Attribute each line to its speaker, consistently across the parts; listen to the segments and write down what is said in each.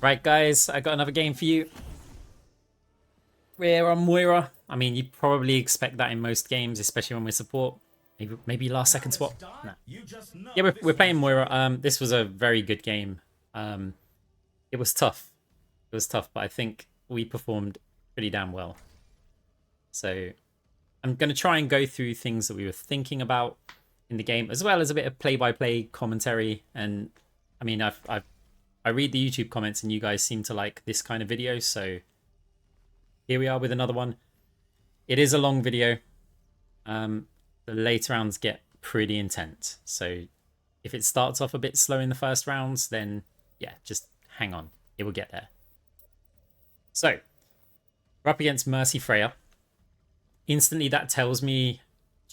Speaker 1: Right, guys, I got another game for you. We're on Moira. I mean, you probably expect that in most games, especially when we support. Maybe last second swap. No. Yeah, we're playing Moira. This was a very good game. It was tough. It was tough, but I think we performed pretty damn well. So I'm going to try and go through things that we were thinking about in the game, as well as a bit of play-by-play commentary. And I mean, I read the YouTube comments and you guys seem to like this kind of video, so here we are with another one. It is a long video. The later rounds get pretty intense, so if it starts off a bit slow in the first rounds, then yeah, just hang on. It will get there. So, we're up against Mercy Freya. Instantly that tells me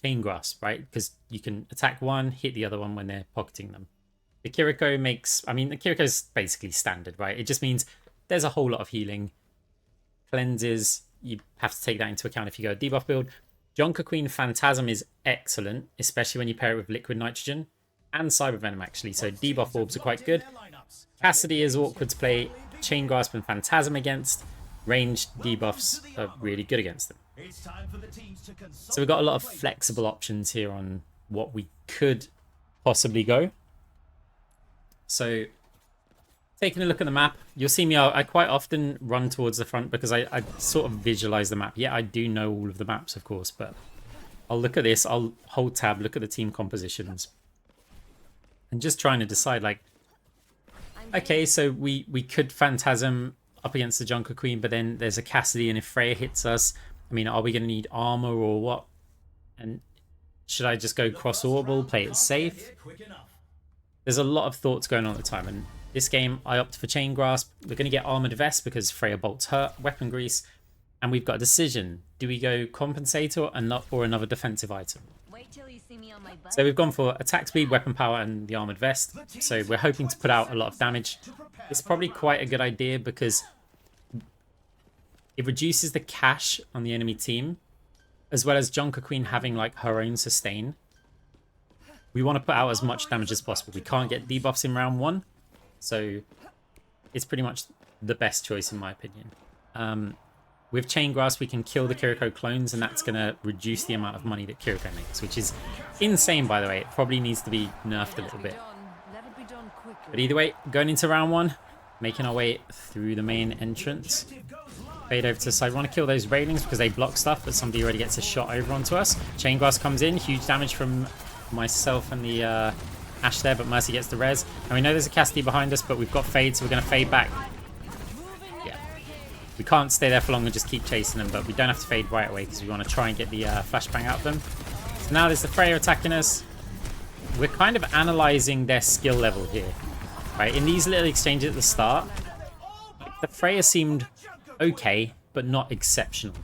Speaker 1: Chain Grasp, right? Because you can attack one, hit the other one when they're pocketing them. The Kiriko makes... I mean, the Kiriko is basically standard, right? It just means there's a whole lot of healing. Cleanses, you have to take that into account if you go a debuff build. Jonker Queen Phantasm is excellent, especially when you pair it with Liquid Nitrogen. And Cyber Venom, actually, so debuff orbs are quite good. Cassidy is awkward to play Chain Grasp and Phantasm against. Ranged debuffs are really good against them. So we've got a lot of flexible options here on what we could possibly go. So, taking a look at the map, you'll see me, I quite often run towards the front because I sort of visualize the map. Yeah, I do know all of the maps, of course, but I'll look at this, I'll hold tab, look at the team compositions. And just trying to decide, like, okay, so we could Phantasm up against the Junker Queen, but then there's a Cassidy, and if Freya hits us, I mean, are we going to need armor or what? And should I just go cross-orbal, play it safe? There's a lot of thoughts going on at the time, and this game I opt for Chain Grasp. We're going to get Armored Vest because Freya bolts hurt, Weapon Grease, and we've got a decision. Do we go Compensator or another defensive item? So we've gone for Attack Speed, Weapon Power, and the Armored Vest. So we're hoping to put out a lot of damage. It's probably quite a good idea because it reduces the cash on the enemy team, as well as Junker Queen having like her own sustain. We want to put out as much damage as possible. We can't get debuffs in round one, so it's pretty much the best choice in my opinion. With Chain Grasp, we can kill the Kiriko clones, and that's going to reduce the amount of money that Kiriko makes, which is insane, by the way. It probably needs to be nerfed a little bit. But either way, going into round one, making our way through the main entrance. Fade over to the side. We want to kill those railings because they block stuff, but somebody already gets a shot over onto us. Chain Grasp comes in, huge damage from myself and the Ash there, but Mercy gets the res. And we know there's a Cassidy behind us, but we've got fade, so we're going to fade back. Yeah. We can't stay there for long and just keep chasing them, but we don't have to fade right away because we want to try and get the flashbang out of them. So now there's the Freya attacking us. We're kind of analysing their skill level here. Right, in these little exchanges at the start, the Freya seemed okay, but not exceptional.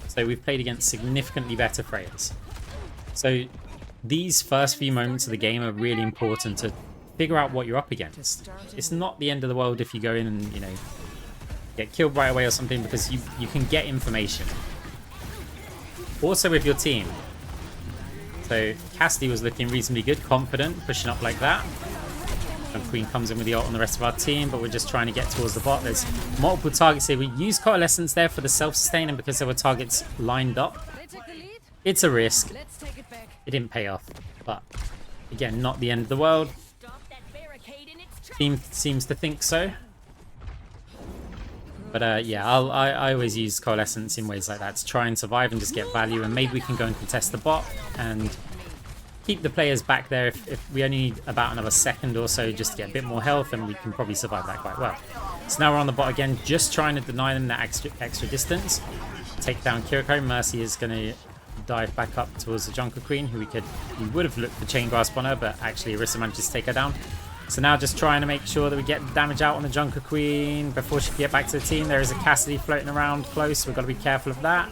Speaker 1: So we've played against significantly better Freyas. So these first few moments of the game are really important to figure out what you're up against. It's not the end of the world if you go in and, you know, get killed right away or something, because you can get information. Also with your team. So Cassidy was looking reasonably good, confident, pushing up like that. And Queen comes in with the ult on the rest of our team, but we're just trying to get towards the bot. There's multiple targets here. We used Coalescence there for the self-sustain, and because there were targets lined up. It's a risk. It didn't pay off, but again, not the end of the world. Team seems to think so. But yeah, I always use Coalescence in ways like that to try and survive and just get value, and maybe we can go and contest the bot and keep the players back there. If we only need about another second or so just to get a bit more health, and we can probably survive that quite well. So now we're on the bot again, just trying to deny them that extra distance. Take down Kiriko. Mercy is going to dive back up towards the Junker Queen, who we would have looked for Chain Grasp on her, but actually Orisa manages to take her down. So now just trying to make sure that we get the damage out on the Junker Queen before she can get back to the team. There is a Cassidy floating around close. We've got to be careful of that.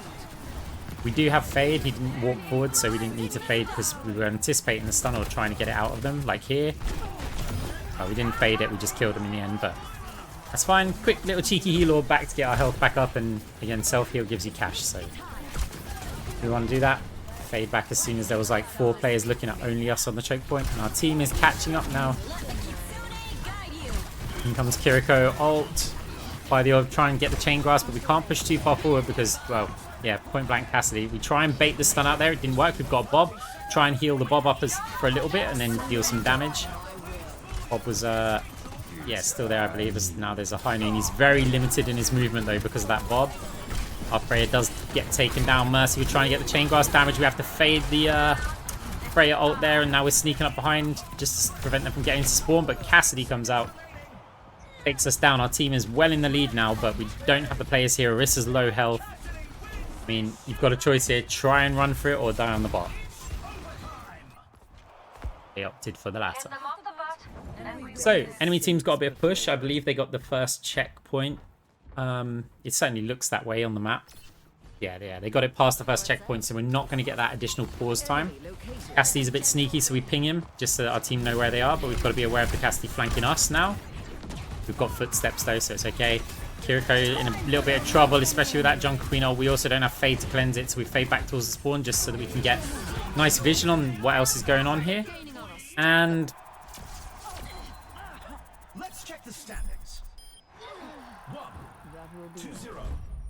Speaker 1: We do have fade. He didn't walk forward, so we didn't need to fade because we were anticipating the stun or trying to get it out of them, like here. Oh, we didn't fade it. We just killed him in the end, but that's fine. Quick little cheeky heal orb back to get our health back up, and again, self-heal gives you cash, so we want to do that. Fade back as soon as there was like 4 players looking at only us on the choke point, and our team is catching up now. In comes Kiriko, ult. By the orb, try and get the chain grasp, but we can't push too far forward because, well, yeah, point blank Cassidy. We try and bait the stun out there. It didn't work. We've got Bob. Try and heal the Bob up for a little bit and then deal some damage. Bob was, yeah, still there, I believe. Now there's a high noon. He's very limited in his movement, though, because of that Bob. Our Freya does get taken down. Mercy, we're trying to get the chain grasp damage. We have to fade the Freya ult there, and now we're sneaking up behind just to prevent them from getting to spawn. But Cassidy comes out, takes us down. Our team is well in the lead now, but we don't have the players here. Orissa's low health. I mean, you've got a choice here. Try and run for it or die on the bot. They opted for the latter. So, enemy team's got a bit of push. I believe they got the first checkpoint. It certainly looks that way on the map. Yeah, they got it past the first checkpoint, so we're not going to get that additional pause time. Cassidy's a bit sneaky, so we ping him, just so that our team know where they are, but we've got to be aware of the Cassidy flanking us now. We've got footsteps, though, so it's okay. Kiriko in a little bit of trouble, especially with that Junker Queen ult. We also don't have Fade to cleanse it, so we fade back towards the spawn just so that we can get nice vision on what else is going on here. And let's check the standings. 1-2-0.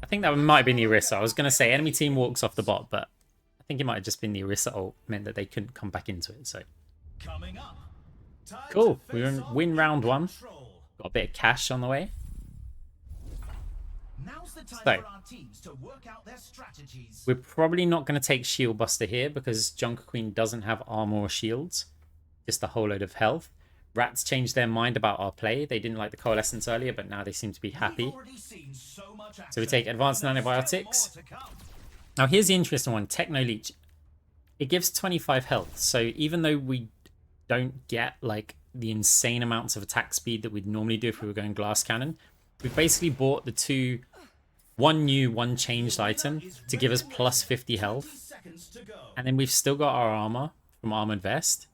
Speaker 1: I think that might have been the Orisa. I was going to say enemy team walks off the bot, but I think it might have just been the Orisa ult meant that they couldn't come back into it. So cool. We win round 1. Got a bit of cash on the way. So we're probably not going to take Shield Buster here because Junker Queen doesn't have armor or shields. Just a whole load of health. Rats changed their mind about our play. They didn't like the Coalescence earlier, but now they seem to be happy. So we take Advanced Nanobiotics. Now here's the interesting one. Techno Leech. It gives 25 health. So even though we don't get like the insane amounts of attack speed that we'd normally do if we were going Glass Cannon, we've basically bought the one new, one changed item to give us plus 50 health. And then we've still got our armor from Armored Vest.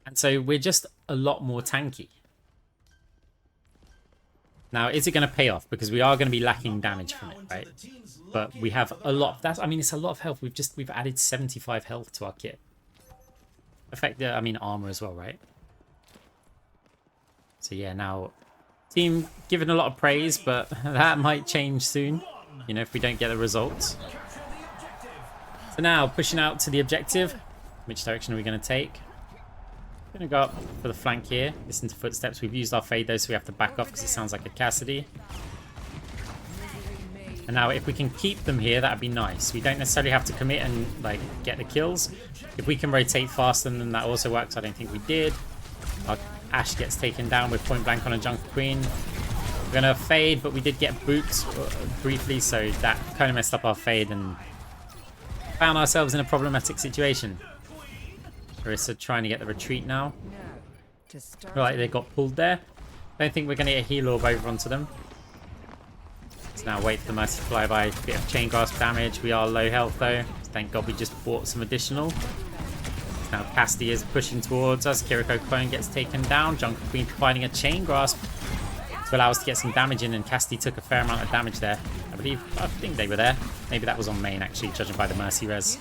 Speaker 1: And so we're just a lot more tanky. Now, is it going to pay off? Because we are going to be lacking damage from it, right? But we have a lot. I mean, it's a lot of health. We've added 75 health to our kit. I mean, armor as well, right? So yeah, now team given a lot of praise, but that might change soon. You know, if we don't get the results. So now pushing out to the objective. Which direction are we going to take? Going to go up for the flank here. Listen to footsteps. We've used our fade though, so we have to back off because it sounds like a Cassidy. And now if we can keep them here, that'd be nice. We don't necessarily have to commit and like get the kills. If we can rotate faster, then that also works. I don't think we did. Our Ashe gets taken down with point blank on a Junker Queen. We're going to fade, but we did get boots briefly, so that kind of messed up our fade and found ourselves in a problematic situation. Orisa trying to get the retreat now. Right, they got pulled there. Don't think we're going to get a heal orb over onto them. Let's now wait for the Mercy flyby. Bit of chain grasp damage. We are low health though. Thank God we just bought some additional. Now Cassidy is pushing towards us. Kiriko clone gets taken down. Junker Queen providing a chain grasp to allow us to get some damage in, and Cassidy took a fair amount of damage there. I think they were there. Maybe that was on main actually, judging by the Mercy res.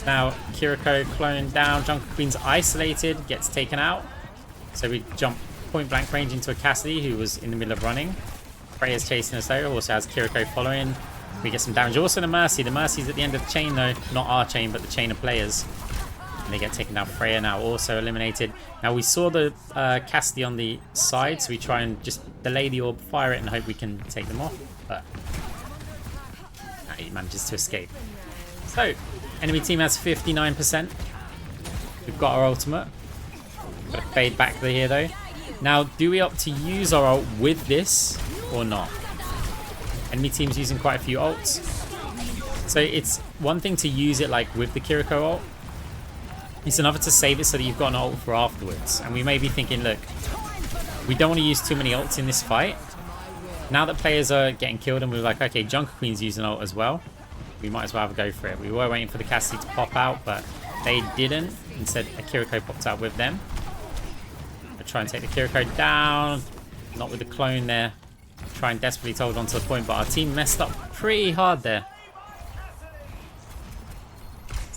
Speaker 1: Now Kiriko clone down. Junker Queen's isolated, gets taken out. So we jump point blank range into a Cassidy who was in the middle of running. Freya's chasing us though. Also has Kiriko following. We get some damage. Also the Mercy. The Mercy's at the end of the chain though. Not our chain, but the chain of players. And they get taken down. Freya now also eliminated. Now we saw the Cassidy on the side, so we try and just delay the orb, fire it, and hope we can take them off. But he manages to escape. So enemy team has 59%. We've got our ultimate. Got to fade back here though. Now, do we opt to use our ult with this or not? Enemy team's using quite a few ults. So it's one thing to use it like with the Kiriko ult. It's another to save it so that you've got an ult for afterwards. And we may be thinking, look, we don't want to use too many ults in this fight. Now that players are getting killed and we're like, okay, Junker Queen's using ult as well. We might as well have a go for it. We were waiting for the Cassidy to pop out, but they didn't. Instead, a Kiriko popped out with them. We'll try and take the Kiriko down. Not with the clone there. Trying desperately to hold on to the point, but our team messed up pretty hard there.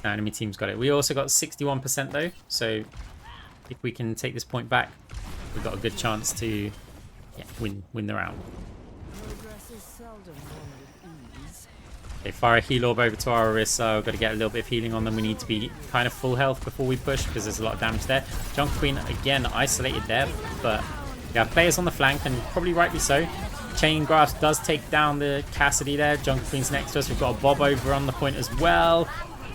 Speaker 1: Now enemy team's got it. We also got 61% though, so if we can take this point back, we've got a good chance to yeah, win the round.
Speaker 2: Progress is seldom won with ease.
Speaker 1: They fire a heal orb over to our Orisa. We've got to get a little bit of healing on them. We need to be kind of full health before we push because there's a lot of damage there. Junker Queen, again, isolated there, but we have players on the flank, and probably rightly so. Chain Grasp does take down the Cassidy there. Junker Queen's next to us. We've got a Bob over on the point as well.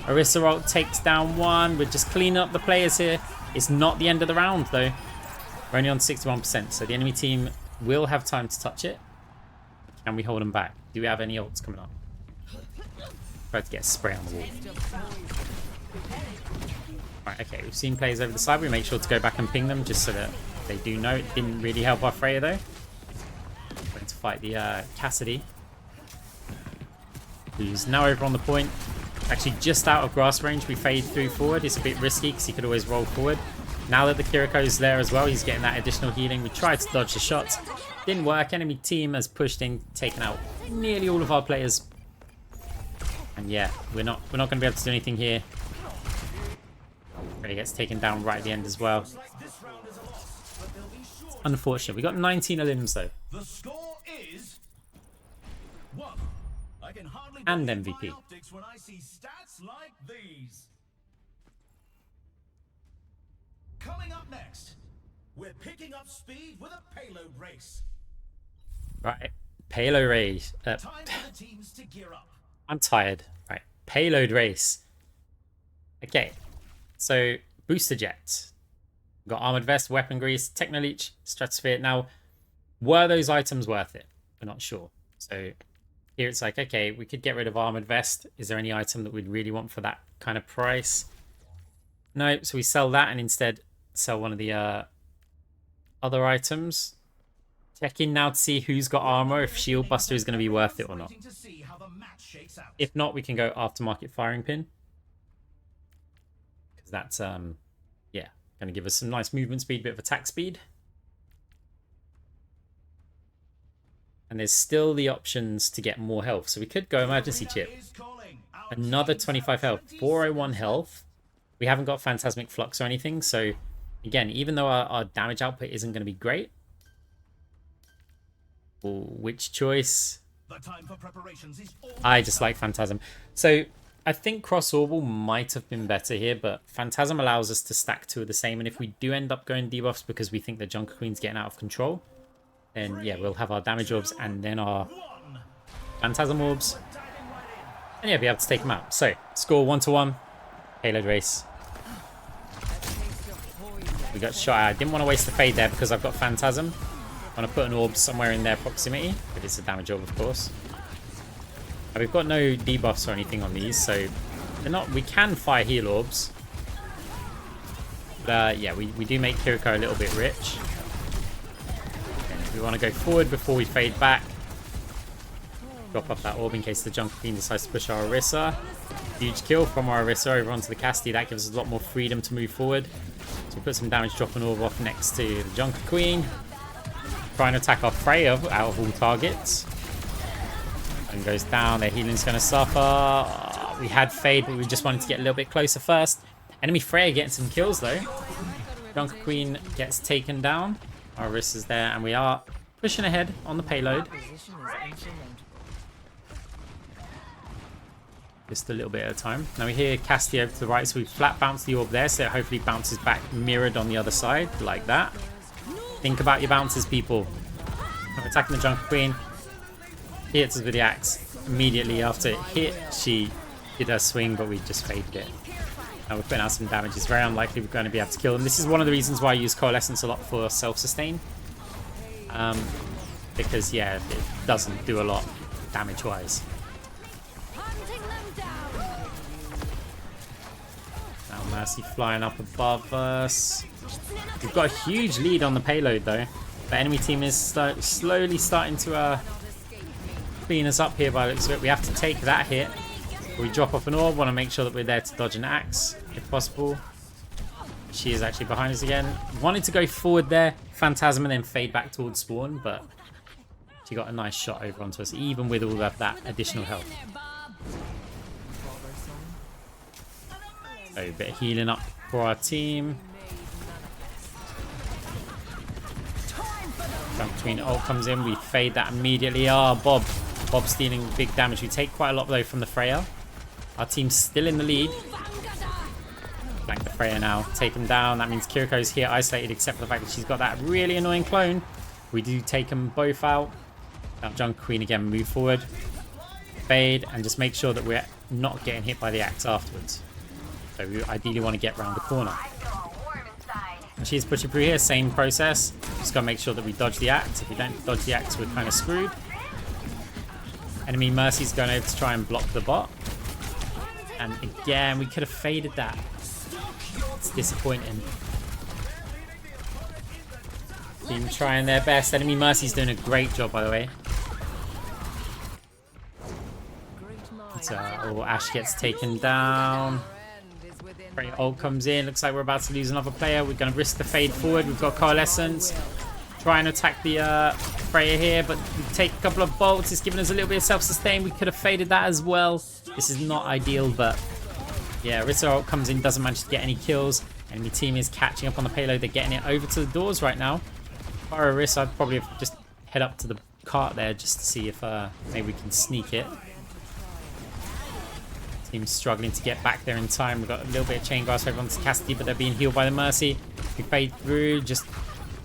Speaker 1: Orisa ult takes down one. We're just cleaning up the players here. It's not the end of the round, though. We're only on 61%, so the enemy team will have time to touch it. Can we hold them back? Do we have any ults coming up? Try to get a spray on the wall. Right, okay, we've seen players over the side. We make sure to go back and ping them just so that they do know. It didn't really help our Freya, though. Going to fight the Cassidy, who's now over on the point. Actually, just out of grass range, we fade through forward. It's a bit risky because he could always roll forward. Now that the Kiriko's there as well, he's getting that additional healing. We tried to dodge the shots. Didn't work. Enemy team has pushed in, taken out nearly all of our players. And yeah, we're not going to be able to do anything here. Really gets taken down right at the end as well. It's unfortunate. We got 19 elims though.
Speaker 3: The score is 1. I can hardly
Speaker 1: And
Speaker 3: believe
Speaker 1: MVP.
Speaker 3: my optics when I see stats like these. Coming up next, we're picking up speed with a payload race.
Speaker 1: Right, payload race.
Speaker 3: Time for the teams to gear up.
Speaker 1: I'm tired. Right, payload race. Okay, so booster jet. We've got armored vest, weapon grease, techno leech, stratosphere. Now, were those items worth it? We're not sure. So here it's like, okay, we could get rid of armored vest. Is there any item that we'd really want for that kind of price? No, so we sell that and instead sell one of the other items. Check in now to see who's got armor, if Shield Buster is going to be worth it or not. If not, we can go aftermarket firing pin. Because that's, yeah, going to give us some nice movement speed, bit of attack speed. And there's still the options to get more health. So we could go emergency chip. Another 25 health, 401 health. We haven't got Phantasmic Flux or anything. So again, even though our damage output isn't going to be great. Which choice? I just like Phantasm. So I think Cross Orbal might have been better here, but Phantasm allows us to stack two of the same. And if we do end up going debuffs because we think the Junker Queen's getting out of control, then yeah, we'll have our damage orbs and then our Phantasm orbs. And yeah, be able to take them out. So, score 1-1. Payload race. We got shot at. I didn't want to waste the fade there because I've got Phantasm. I want to put an orb somewhere in their proximity, but it's a damage orb, of course. And we've got no debuffs or anything on these, so they're not. We can fire heal orbs. But yeah, we do make Kiriko a little bit rich. And we want to go forward before we fade back. Drop off that orb in case the Junker Queen decides to push our Orisa. Huge kill from our Orisa over onto the Cassidy. That gives us a lot more freedom to move forward. So we put some damage, drop an orb off next to the Junker Queen. Trying to attack our Freya out of all targets. And goes down. Their healing's going to suffer. We had fade, but we just wanted to get a little bit closer first. Enemy Freya getting some kills though. Junker Queen gets taken down. Our Orisa's there, and we are pushing ahead on the payload. Just a little bit at a time. Now we hear Cassidy over to the right, so we flat bounce the orb there, so it hopefully bounces back mirrored on the other side, like that. Think about your bounces, people. I'm attacking the Junker Queen. He hits us with the axe. Immediately after it hit, she did her swing, but we just faded it. Now we're putting out some damage. It's very unlikely we're going to be able to kill them. This is one of the reasons why I use Coalescence a lot for self-sustain. Because, yeah, it doesn't do a lot damage-wise. Now Mercy flying up above us. We've got a huge lead on the payload though. The enemy team is slowly starting to clean us up here by the looks of it. We have to take that hit. We drop off an orb. Want to make sure that we're there to dodge an axe if possible. She is actually behind us again. Wanted to go forward there, Phantasm, and then fade back towards spawn, but she got a nice shot over onto us, even with all of that additional health. So a bit of healing up for our team. Jump between ult comes in. We fade that immediately. Oh, Bob stealing big damage. We take quite a lot though from the Freya. Our team's still in the lead. Flank the Freya now. Take him down. That means Kiriko's here isolated except for the fact that she's got that really annoying clone. We do take them both out. Now Jungle Queen again, move forward. Fade and just make sure that we're not getting hit by the axe afterwards. So we ideally want to get around the corner. And she's pushing through here, same process. Just gotta make sure that we dodge the axe. If we don't dodge the axe, we're kind of screwed. Enemy Mercy's going over to try and block the bot. And again, we could have faded that. It's disappointing. Team trying their best. Enemy Mercy's doing a great job, by the way. So, Ash gets taken down. Great ult comes in. Looks like we're about to lose another player. We're going to risk the fade forward. We've got Coalescence. Try and attack the Freya here, but we take a couple of bolts. It's giving us a little bit of self-sustain. We could have faded that as well. This is not ideal, but yeah, Orisa ult comes in, doesn't manage to get any kills. Enemy team is catching up on the payload. They're getting it over to the doors right now. If I were Orisa, I'd probably just head up to the cart there just to see if maybe we can sneak it. Team's struggling to get back there in time. We've got a little bit of chain grass over onto Cassidy, but they're being healed by the Mercy. We fade through, just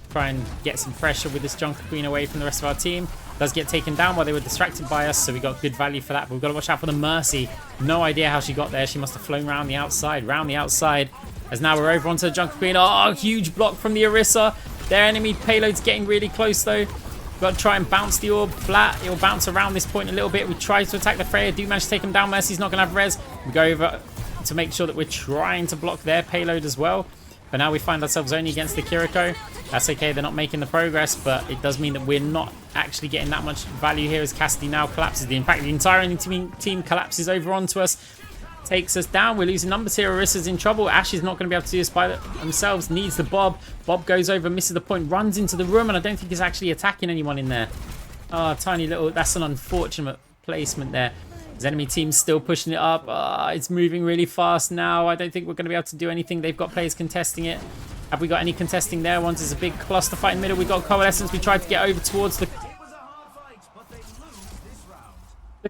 Speaker 1: try and get some pressure with this Jungle Queen away from the rest of our team. Does get taken down while they were distracted by us, so we got good value for that. But we've got to watch out for the Mercy. No idea how she got there. She must have flown round the outside, as now we're over onto the Jungle Queen. Oh, huge block from the Orisa. Their enemy payload's getting really close though. Got to try and bounce the orb flat. It'll bounce around this point a little bit. We try to attack the Freya. Do manage to take him down. Mercy's not going to have res. We go over to make sure that we're trying to block their payload as well. But now we find ourselves only against the Kiriko. That's okay. They're not making the progress, but it does mean that we're not actually getting that much value here as Cassidy now collapses. In fact, the entire enemy team collapses over onto us. Takes us down. We're losing numbers here. Orisa's in trouble. Ash is not going to be able to do this by themselves. Needs the Bob. Bob goes over, misses the point, runs into the room, and I don't think he's actually attacking anyone in there. Oh, tiny little... That's an unfortunate placement there. His enemy team's still pushing it up. It's moving really fast now. I don't think we're going to be able to do anything. They've got players contesting it. Have we got any contesting there? Once there's a big cluster fight in the middle. We've got Coalescence. We tried to get over towards the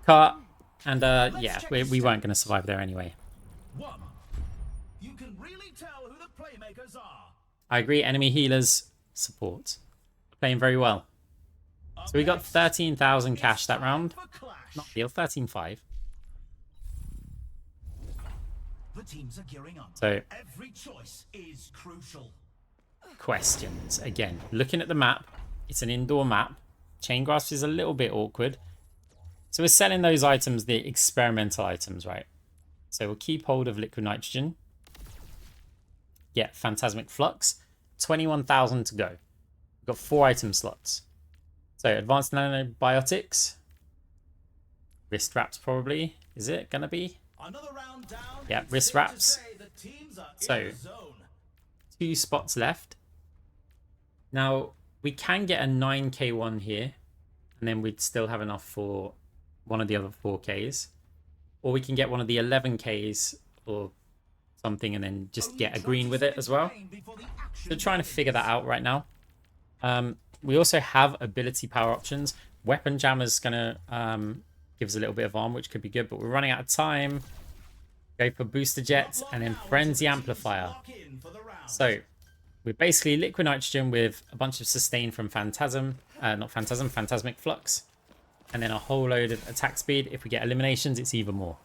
Speaker 1: cart. And yeah, we weren't going to survive there anyway.
Speaker 3: You can really tell who the playmakers are.
Speaker 1: I agree. Enemy healers support. Playing very well. So we got 13,000 cash that round. Not deal. 13.5.
Speaker 3: The teams are gearing up.
Speaker 1: So
Speaker 3: every choice is crucial.
Speaker 1: Questions again. Looking at the map, it's an indoor map. Chain grasp is a little bit awkward. So we're selling those items, the experimental items, right? So we'll keep hold of liquid nitrogen. Get phantasmic flux. 21,000 to go. We've got 4 item slots. So advanced nanobiotics. Wrist wraps probably. Is it gonna be?
Speaker 3: Another round down.
Speaker 1: Yeah, wrist wraps. So 2 spots left. Now we can get a 9k one here, and then we'd still have enough for one of the other 4Ks, or we can get one of the 11Ks or something and then just get a green with it as well. So trying to figure that out right now. We also have ability power options. Weapon Jammer's gonna give us a little bit of arm, which could be good, but we're running out of time. Go for Booster Jets and then Frenzy Amplifier. So we're basically liquid nitrogen with a bunch of sustain from Phantasm, not Phantasm, Phantasmic Flux. And then a whole load of attack speed. If we get eliminations, it's even more.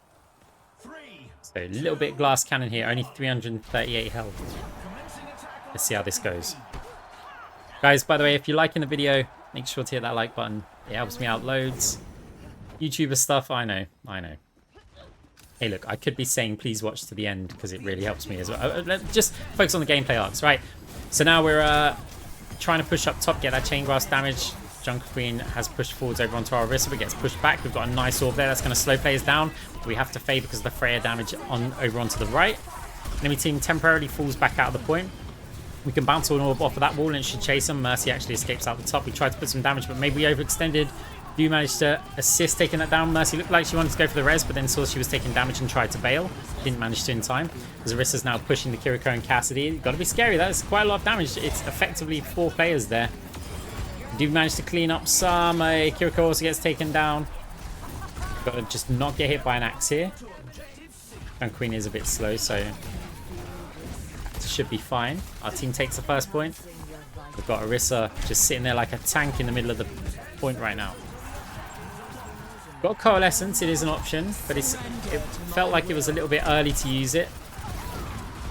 Speaker 1: So a little bit glass cannon here, only 338 health. Let's see how this goes. Guys, by the way, if you're liking the video, make sure to hit that like button. It helps me out loads. YouTuber stuff, I know. Hey, look, I could be saying please watch to the end because it really helps me as well. Let's just focus on the gameplay arcs, right? So now we're trying to push up top, get that chain grass damage. Jungle Queen has pushed forwards over onto our Orisa, but gets pushed back. We've got a nice orb there. That's going to slow players down. We have to fade because of the Freya damage over onto the right. Enemy team temporarily falls back out of the point. We can bounce an orb off of that wall and it should chase them. Mercy actually escapes out the top. We tried to put some damage, but maybe we overextended. Do manage to assist taking that down. Mercy looked like she wanted to go for the res, but then saw she was taking damage and tried to bail. Didn't manage to in time. Because Orisa's now pushing the Kiriko and Cassidy. Got to be scary. That's quite a lot of damage. It's effectively 4 players there. Do manage to clean up some. Kiriko also gets taken down. Got to just not get hit by an axe here. And Queen is a bit slow, so it should be fine. Our team takes the first point. We've got Orisa just sitting there like a tank in the middle of the point right now. Got Coalescence, it is an option, but it felt like it was a little bit early to use it.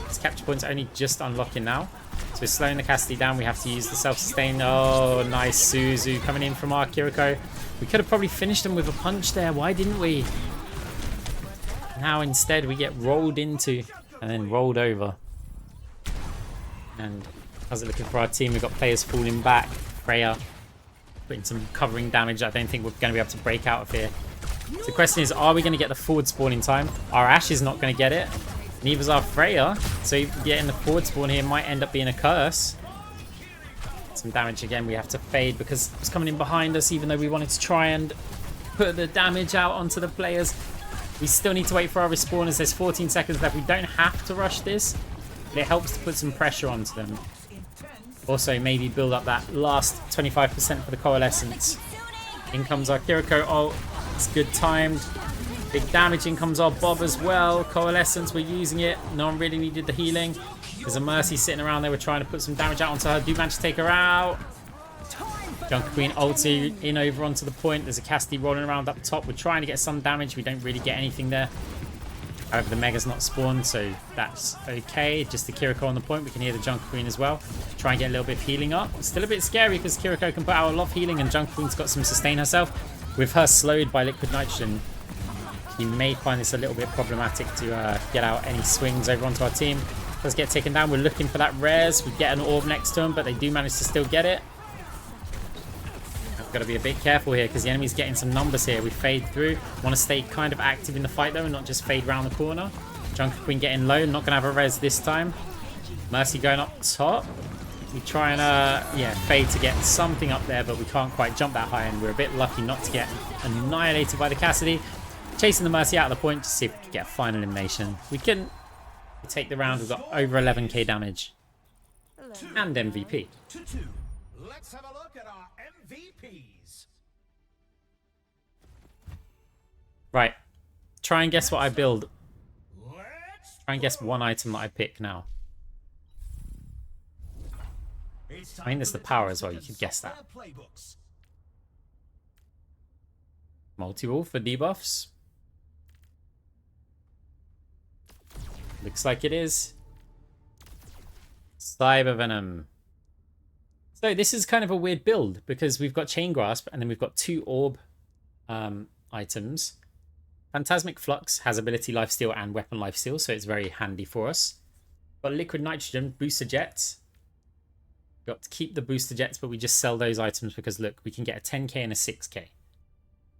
Speaker 1: This capture point's only just unlocking now. So we're slowing the Cassidy down. We have to use the self-sustain. Oh, nice Suzu coming in from our Kiriko. We could have probably finished him with a punch there. Why didn't we? Now instead we get rolled into and then rolled over. And how's it looking for our team? We've got players falling back. Freya putting some covering damage. I don't think we're going to be able to break out of here. So the question is, are we going to get the forward spawn in time? Our Ashe is not going to get it. Neither's our Freya. So getting the forward spawn here might end up being a curse. Some damage again. We have to fade because it's coming in behind us, even though we wanted to try and put the damage out onto the players. We still need to wait for our respawners. There's 14 seconds left. We don't have to rush this, but it helps to put some pressure onto them. Also, maybe build up that last 25% for the Coalescence. In comes our Kiriko. Oh, it's good timed. Big damage. In comes our Bob as well. Coalescence, we're using it. No one really needed the healing. There's a Mercy sitting around there. We're trying to put some damage out onto her. Do manage to take her out. Junker Queen ulti in over onto the point. There's a Cassidy rolling around up top. We're trying to get some damage. We don't really get anything there. However, the Mega's not spawned, so that's okay. Just the Kiriko on the point. We can hear the Junker Queen as well. Try and get a little bit of healing up. It's still a bit scary because Kiriko can put out a lot of healing and Junker Queen's got some sustain herself. With her slowed by liquid nitrogen, you may find this a little bit problematic to get out any swings over onto our team. Let's get taken down. We're looking for that res. We get an orb next to them, but they do manage to still get it. We've got to be a bit careful here because the enemy's getting some numbers here. We fade through. Want to stay kind of active in the fight though and not just fade round the corner. Junker Queen getting low. Not going to have a res this time. Mercy going up top. We try and fade to get something up there, but we can't quite jump that high, and we're a bit lucky not to get annihilated by the Cassidy. Chasing the Mercy out of the point to see if we can get a final elimination. We couldn't. We take the round. We've got over 11k damage and MVP.
Speaker 3: Let's have a look at our MVPs.
Speaker 1: Right. Try and guess what I build. Try and guess one item that I pick now. I think there's the power as well. You could guess that. Multi-wall for debuffs. Looks like it is. Cyber Venom. So this is kind of a weird build because we've got Chain Grasp and then we've got 2 orb items. Phantasmic Flux has ability lifesteal and weapon lifesteal, so it's very handy for us. Got Liquid Nitrogen, Booster Jets. Got to keep the Booster Jets, but we just sell those items because look, we can get a 10k and a 6k.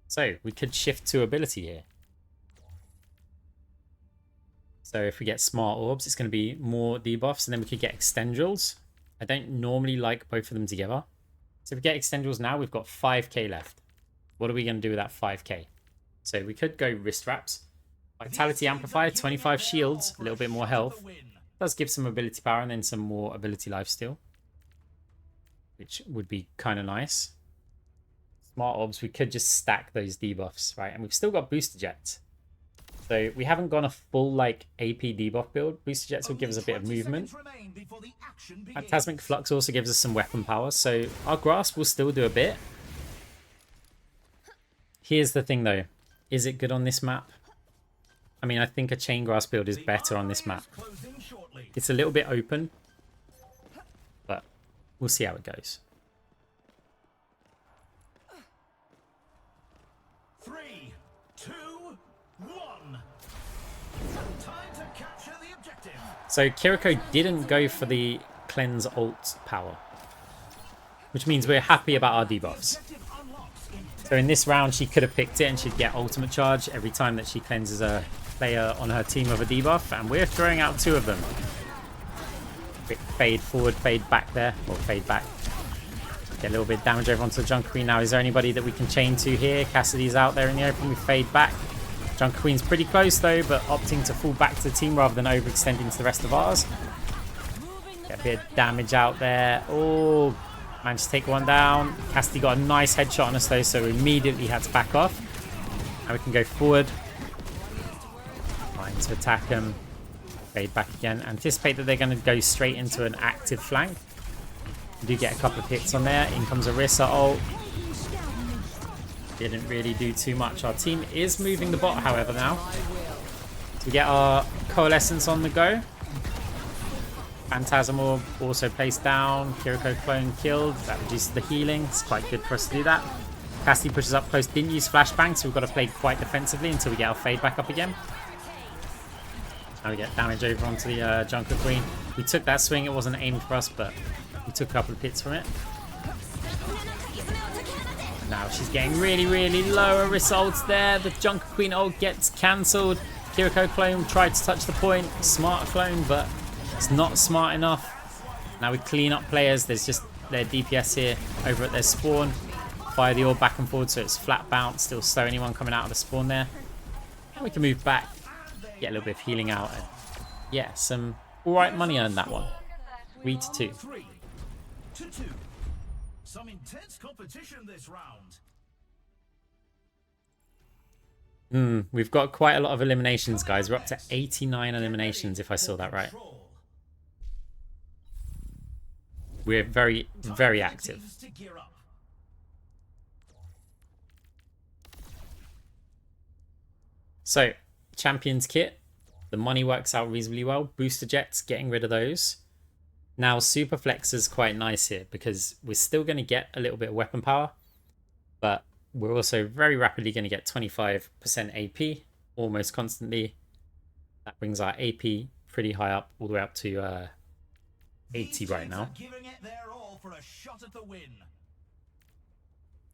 Speaker 1: So we could shift to ability here. So if we get Smart Orbs, it's going to be more debuffs, and then we could get Extendrils. I don't normally like both of them together. So if we get Extendrils now, we've got 5k left. What are we going to do with that 5k? So we could go Wrist Wraps. Vitality Amplifier, 25 shields, a little bit more health. Does give some ability power and then some more ability lifesteal, which would be kind of nice. Smart Orbs, we could just stack those debuffs, right? And we've still got Booster Jets. So we haven't gone a full like AP debuff build. Booster Jets will give us a bit of movement. Phantasmic Flux also gives us some weapon power. So our Grasp will still do a bit. Here's the thing though. Is it good on this map? I mean, I think a Chain Grasp build is better on this map. It's a little bit open, but we'll see how it goes.
Speaker 3: 3, 2, 1. Time to capture the objective.
Speaker 1: So Kiriko didn't go for the cleanse ult power, which means we're happy about our debuffs. So in this round, she could have picked it and she'd get ultimate charge every time that she cleanses a player on her team of a debuff, and we're throwing out 2 of them. Quick fade forward, fade back there, or fade back. Get a little bit of damage over onto the Junker Queen now. Is there anybody that we can chain to here? Cassidy's out there in the open. We fade back. Junker Queen's pretty close though, but opting to fall back to the team rather than overextending to the rest of ours. Get a bit of damage out there. Oh, Managed to take one down. Cassidy got a nice headshot on us though, so we immediately had to back off. Now we can go forward. Trying to attack them. Fade back again. Anticipate that they're going to go straight into an active flank. We do get a couple of hits on there. In comes Orisa ult. Didn't really do too much. Our team is moving the bot, however, now. So we get our Coalescence on the go. Phantasm Orb also placed down. Kiriko clone killed. That reduces the healing. It's quite good for us to do that. Cassidy pushes up close. Didn't use flashbang, so we've got to play quite defensively until we get our fade back up again. Now we get damage over onto the Junker Queen. We took that swing. It wasn't aimed for us, but we took a couple of hits from it. Now she's getting really, really low results there. The Junker Queen ult gets cancelled. Kiriko clone tried to touch the point. Smart clone, but it's not smart enough. Now we clean up players. There's just their DPS here over at their spawn. Fire the orb back and forward so it's flat bounce. Still slow anyone coming out of the spawn there. And we can move back. Get a little bit of healing out. And yeah, some alright money earned that one. 3-2.
Speaker 3: 3-2. Some intense competition this round.
Speaker 1: We've got quite a lot of eliminations, guys. We're up to 89 eliminations, if I saw that right. We're very, very active. So, Champions kit. The money works out reasonably well. Booster jets, getting rid of those. Now, Super Flex is quite nice here because we're still going to get a little bit of weapon power. But we're also very rapidly going to get 25% AP almost constantly. That brings our AP pretty high up, all the way up to 80 right now.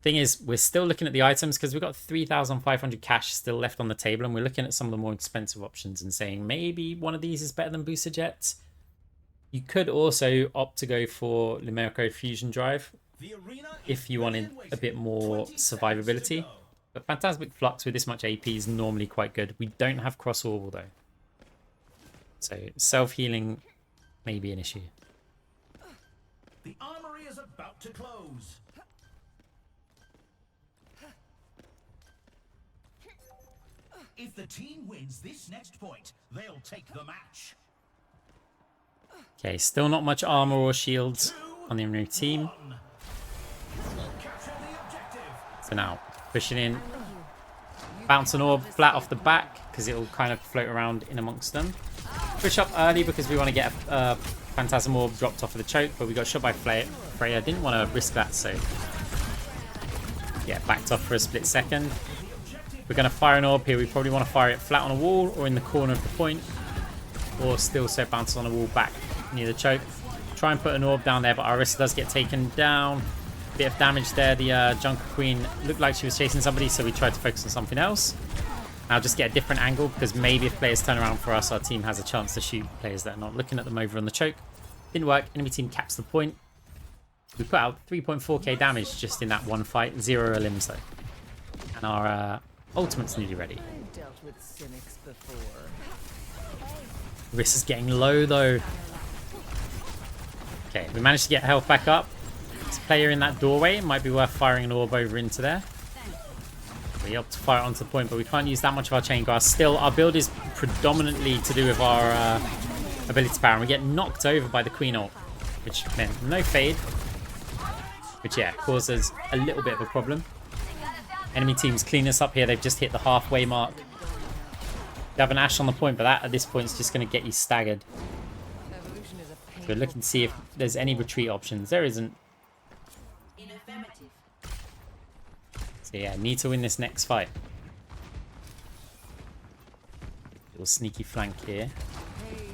Speaker 1: Thing is, we're still looking at the items because we've got 3,500 cash still left on the table, and we're looking at some of the more expensive options and saying maybe one of these is better than booster jets. You could also opt to go for Lumerico Fusion Drive if you wanted a bit more survivability. But Phantasmic Flux with this much AP is normally quite good. We don't have Cross Orbital though. So self-healing may be an issue.
Speaker 3: The armory is about to close. If the team wins this next point, they'll take the match.
Speaker 1: Okay, still not much armor or shields on the enemy team. So now, pushing in. Bounce an orb flat off the back, because it will kind of float around in amongst them. Push up early, because we want to get a Phantasm Orb dropped off of the choke, but we got shot by Freya. Didn't want to risk that, so... yeah, backed off for a split second. We're going to fire an orb here. We probably want to fire it flat on a wall, or in the corner of the point. Or still so it bounces on a wall back near the choke. Try and put an orb down there, but Orisa does get taken down. Bit of damage there. The Junker Queen looked like she was chasing somebody, so we tried to focus on something else. Now just get a different angle, because maybe if players turn around for us, our team has a chance to shoot players that are not looking at them over on the choke. Didn't work. Enemy team caps the point. We put out 3.4k damage just in that one fight. 0 elims though. And our ultimate's nearly ready. Riss is getting low though. Okay, we managed to get health back up. There's a player in that doorway. It might be worth firing an orb over into there. We opt to fire it onto the point, but we can't use that much of our chain glass. Still, our build is predominantly to do with our ability power, and we get knocked over by the Queen ult, which meant no fade. Which, yeah, causes a little bit of a problem. Enemy teams clean us up here. They've just hit the halfway mark. You have an Ashe on the point, but that at this point is just going to get you staggered. So we're looking to see if there's any retreat options. There isn't. So yeah, need to win this next fight. Little sneaky flank here.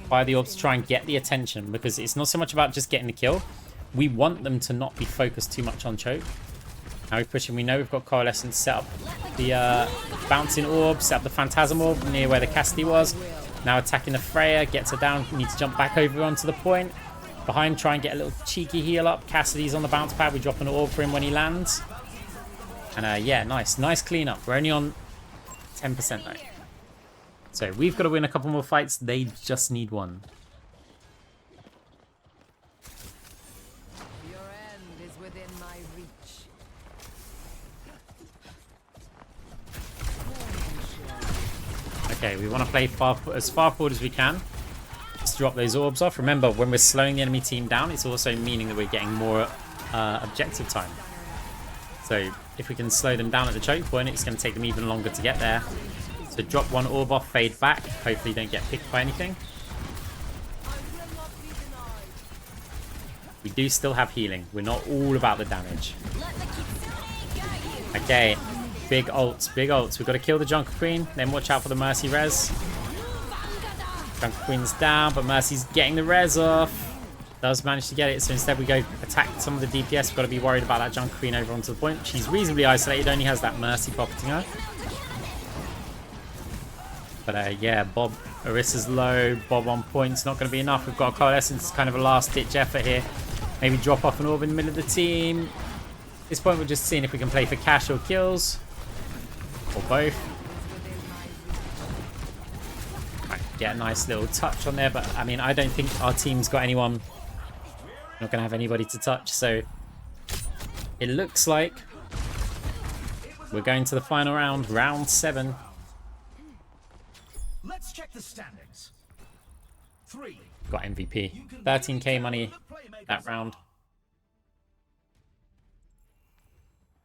Speaker 1: Fire the orbs to try and get the attention, because it's not so much about just getting the kill. We want them to not be focused too much on choke. Now we're pushing. We know we've got Coalescence set up the bouncing orb, set up the Phantasm Orb near where the Cassidy was. Now attacking the Freya, gets her down. Need to jump back over onto the point. Behind, try and get a little cheeky heal up. Cassidy's on the bounce pad. We drop an orb for him when he lands. And yeah, nice cleanup. We're only on 10% though. So we've got to win a couple more fights. They just need one.
Speaker 2: reach.
Speaker 1: Okay, we want to play as far forward as we can. Let's drop those orbs off. Remember, when we're slowing the enemy team down, it's also meaning that we're getting more objective time. So if we can slow them down at the choke point, it's going to take them even longer to get there. So drop one orb off, fade back. Hopefully don't get picked by anything. We do still have healing. We're not all about the damage. Okay, big ults, big ults. We've got to kill the Junker Queen, then watch out for the Mercy res. Junker Queen's down, but Mercy's getting the res off. Does manage to get it, so instead we go attack some of the DPS. We've got to be worried about that Junker Queen over onto the point. She's reasonably isolated, only has that Mercy pocketing her. But yeah, Bob, Orissa's low, Bob on point's not going to be enough. We've got a Coalescence, it's kind of a last-ditch effort here. Maybe drop off an orb in the middle of the team. At this point, we're just seeing if we can play for cash or kills. Or both. Might get a nice little touch on there, but I mean, I don't think our team's got anyone. Not going to have anybody to touch, so it looks like we're going to the final round, round 7.
Speaker 3: Let's check the standings. 3.
Speaker 1: Got MVP. 13k money that round.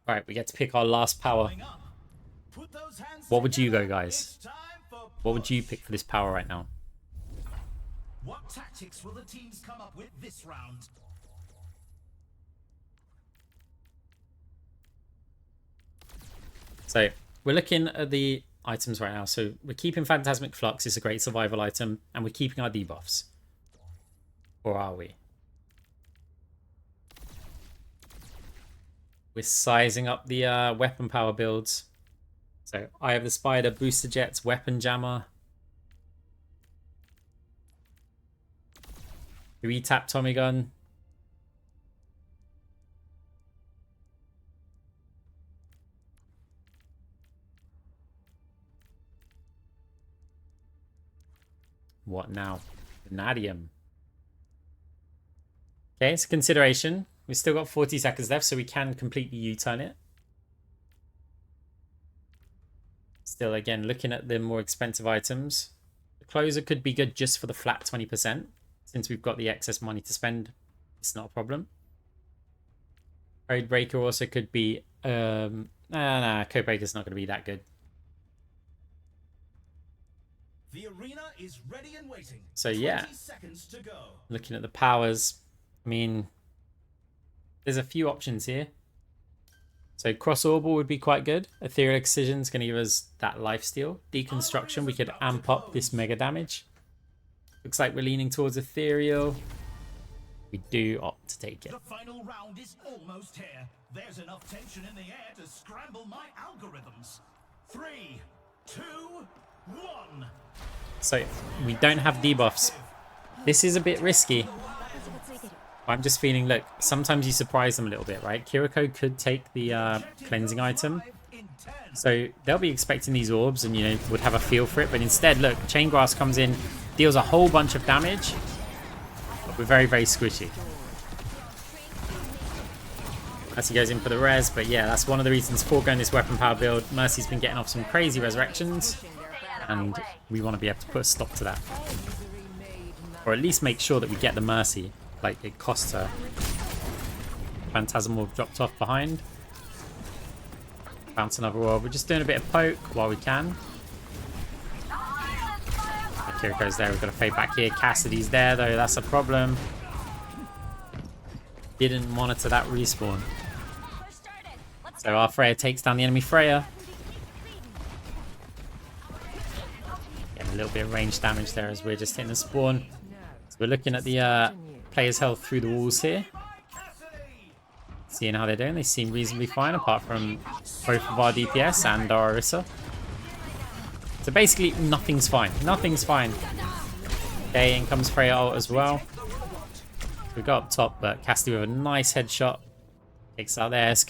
Speaker 1: Alright, we get to pick our last power. What would you go, guys? What would you pick for this power right now?
Speaker 3: What tactics will the teams come up with this round?
Speaker 1: So we're looking at the items right now. So we're keeping Phantasmic Flux, it's a great survival item, and we're keeping our debuffs. Or are we? We're sizing up the weapon power builds. So Eye of the Spider, Booster Jets, Weapon Jammer. 3-tap Tommy Gun. What now? Vanadium. Okay, it's a consideration. We've still got 40 seconds left, so we can completely U-turn it. Still, again, looking at the more expensive items. The Closer could be good just for the flat 20%. Since we've got the excess money to spend, it's not a problem. Code Breaker also could be... Nah, Code Breaker's not going to be that good.
Speaker 3: The arena is ready and waiting.
Speaker 1: So yeah,
Speaker 3: 20 seconds to go.
Speaker 1: Looking at the powers, I mean, there's a few options here. So Cross Orbal would be quite good. Ethereal Excision's going to give us that lifesteal. Deconstruction, we could amp up this mega damage. Looks like we're leaning towards Ethereal. We do opt to take it.
Speaker 3: The final round is almost here. There's enough tension in the air to scramble my algorithms. 3, 2, 1.
Speaker 1: So we don't have debuffs. This is a bit risky. I'm just feeling, look, sometimes you surprise them a little bit, right? Kiriko could take the cleansing item. So they'll be expecting these orbs and, you know, would have a feel for it. But instead, look, Chain Grass comes in, deals a whole bunch of damage. But we're very, very squishy. As he goes in for the res. But yeah, that's one of the reasons for going this weapon power build. Mercy's been getting off some crazy resurrections. And we want to be able to put a stop to that. Or at least make sure that we get the Mercy. Like it costs her. Phantasm Orb dropped off behind. Bounce another orb. We're just doing a bit of poke while we can. Kiriko's there. We've got to fade back here. Cassidy's there though. That's a problem. Didn't monitor that respawn. So our Freya takes down the enemy Freya. Getting a little bit of range damage there as we're just hitting the spawn. So we're looking at the players' health through the walls here. Seeing how they're doing. They seem reasonably fine apart from both of our DPS and our Orisa. So basically nothing's fine. Nothing's fine. Okay, in comes Freya ult as well. We got up top, but Cassidy with a nice headshot. Takes out there. It's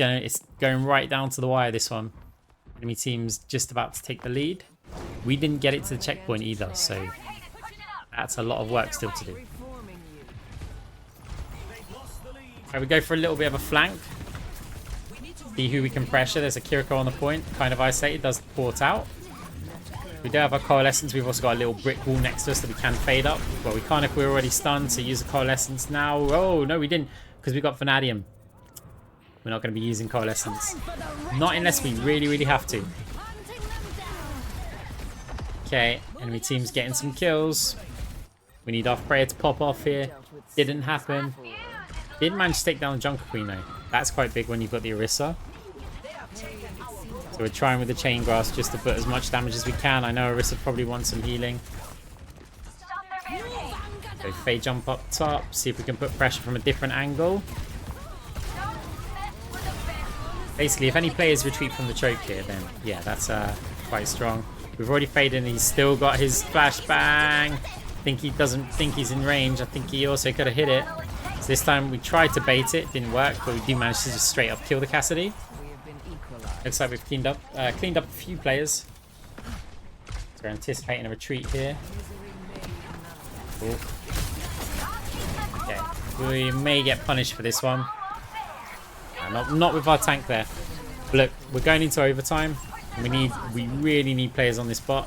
Speaker 1: going right down to the wire, this one. Enemy team's just about to take the lead. We didn't get it to the checkpoint either, so that's a lot of work still to do. Right, we go for a little bit of a flank. See who we can pressure. There's a Kiriko on the point. Kind of isolated. Does the port out. We do have our Coalescence. We've also got a little brick wall next to us that we can fade up. Well, we can't if we're already stunned. So use the Coalescence now. Oh, no, we didn't. Because we got Vanadium. We're not going to be using Coalescence. Not unless we really, really have to. Okay, enemy team's getting some kills. We need our Freya to pop off here. Didn't happen. Did manage to take down the Junker Queen though. That's quite big when you've got the Orisa. So we're trying with the Chain Grasp just to put as much damage as we can. I know Orisa probably wants some healing. So Faye jump up top. See if we can put pressure from a different angle. Basically, if any players retreat from the choke here, then yeah, that's quite strong. We've already faded and he's still got his flashbang. I think he doesn't think he's in range. I think he also could have hit it. So this time we tried to bait it, didn't work, but we do manage to just straight up kill the Cassidy. Looks like we've cleaned up a few players. So we're anticipating a retreat here. Ooh. Okay, we may get punished for this one. Not with our tank there. But look, we're going into overtime. And we really need players on this bot.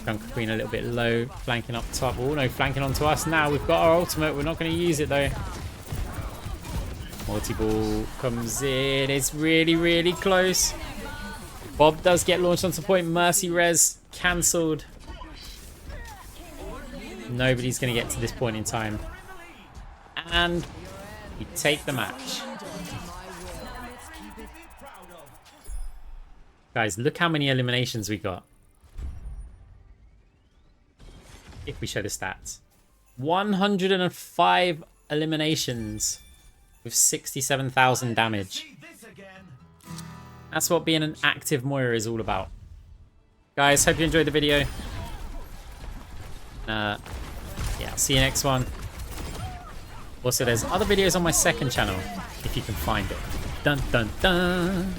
Speaker 1: Junker Queen a little bit low, flanking up top. Oh no, flanking onto us now. We've got our ultimate. We're not going to use it though. Multi-ball comes in. It's really, really close. Bob does get launched onto point. Mercy res cancelled. Nobody's going to get to this point in time. And we take the match. Guys, look how many eliminations we got. If we show the stats. 105 eliminations with 67,000 damage. That's what being an active Moira is all about. Guys, hope you enjoyed the video. Yeah, I'll see you next one. Also, there's other videos on my second channel, if you can find it. Dun dun dun!